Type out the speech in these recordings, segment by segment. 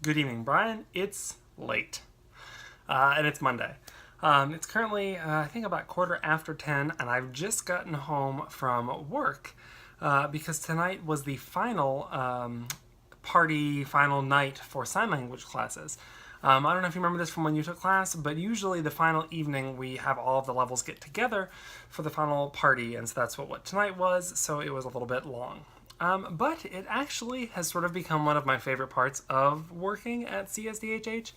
Good evening, Brian. It's late, and it's Monday. It's currently, I think, about 10:15, and I've just gotten home from work because tonight was the final final night for sign language classes. I don't know if you remember this from when you took class, but usually the final evening we have all of the levels get together for the final party, and so that's what tonight was, so it was a little bit long. But it actually has sort of become one of my favorite parts of working at CSDHH.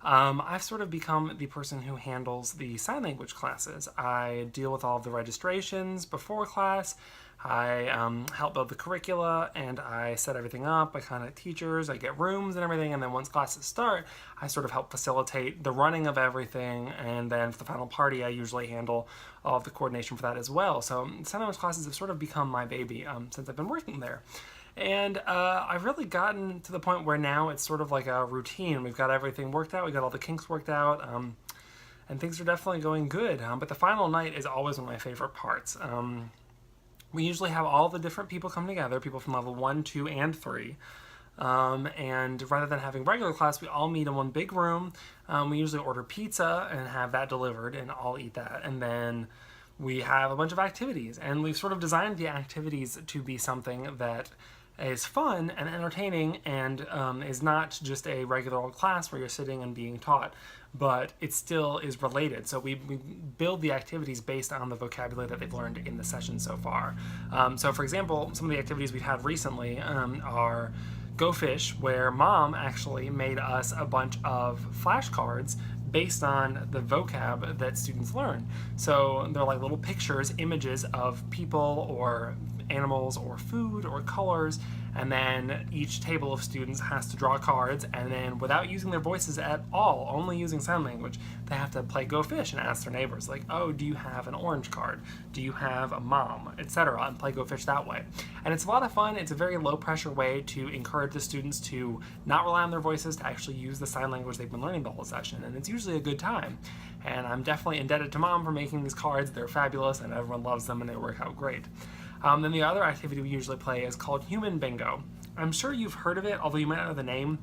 I've sort of become the person who handles the sign language classes. I deal with all of the registrations before class. I help build the curricula, and I set everything up. I contact teachers, I get rooms and everything, and then once classes start, I sort of help facilitate the running of everything, and then for the final party, I usually handle all of the coordination for that as well. So sign language classes have sort of become my baby since I've been working there. And I've really gotten to the point where now it's sort of like a routine. We've got everything worked out, we got all the kinks worked out, and things are definitely going good. But the final night is always one of my favorite parts. We usually have all the different people come together, people from level 1, 2, and 3. And rather than having regular class, we all meet in one big room. We usually order pizza and have that delivered, and all eat that. And then we have a bunch of activities, and we've sort of designed the activities to be something that is fun and entertaining and is not just a regular old class where you're sitting and being taught, but it still is related. So we build the activities based on the vocabulary that they've learned in the session so far. So for example, some of the activities we've had recently are Go Fish, where Mom actually made us a bunch of flashcards based on the vocab that students learn. So they're like little pictures, images of people or animals or food or colors, and then each table of students has to draw cards, and then without using their voices at all, only using sign language, they have to play Go Fish and ask their neighbors, like, oh, do you have an orange card? Do you have a mom? Etc., and play Go Fish that way. And it's a lot of fun. It's a very low pressure way to encourage the students to not rely on their voices, to actually use the sign language they've been learning the whole session, and it's usually a good time. And I'm definitely indebted to Mom for making these cards. They're fabulous, and everyone loves them, and they work out great. Then the other activity we usually play is called Human Bingo. I'm sure you've heard of it, although you might not know the name.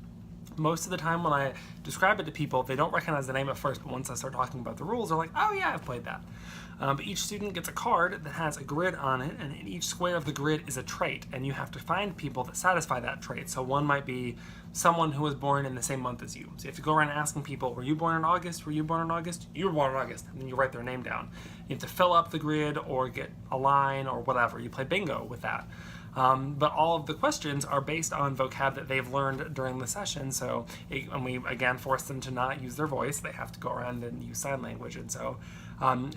Most of the time when I describe it to people, they don't recognize the name at first, but once I start talking about the rules, they're like, oh yeah, I've played that. But each student gets a card that has a grid on it, and in each square of the grid is a trait, and you have to find people that satisfy that trait. So one might be someone who was born in the same month as you. So you have to go around asking people, were you born in August? Were you born in August? You were born in August. And then you write their name down. You have to fill up the grid or get a line or whatever. You play bingo with that. But all of the questions are based on vocab that they've learned during the session. So, and we again force them to not use their voice. They have to go around and use sign language. And so,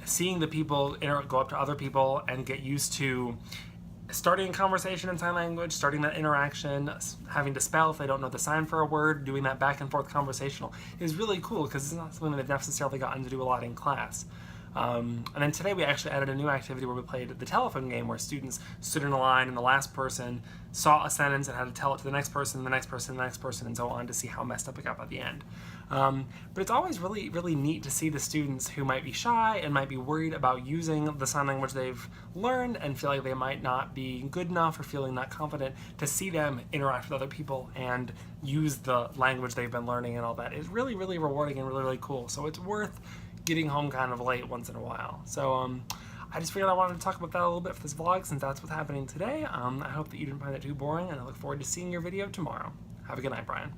seeing the people go up to other people and get used to starting a conversation in sign language, starting that interaction, having to spell if they don't know the sign for a word, doing that back and forth conversational is really cool because it's not something they've necessarily gotten to do a lot in class. And then today we actually added a new activity where we played the telephone game, where students stood in a line and the last person saw a sentence and had to tell it to the next person, the next person, the next person, and so on to see how messed up it got by the end. But it's always really, really neat to see the students who might be shy and might be worried about using the sign language they've learned and feel like they might not be good enough or feeling not confident, to see them interact with other people and use the language they've been learning and all that is really, really rewarding and really, really cool. So it's worth getting home kind of late once in a while. So I just figured I wanted to talk about that a little bit for this vlog, since that's what's happening today. I hope that you didn't find it too boring, and I look forward to seeing your video tomorrow. Have a good night, Brian.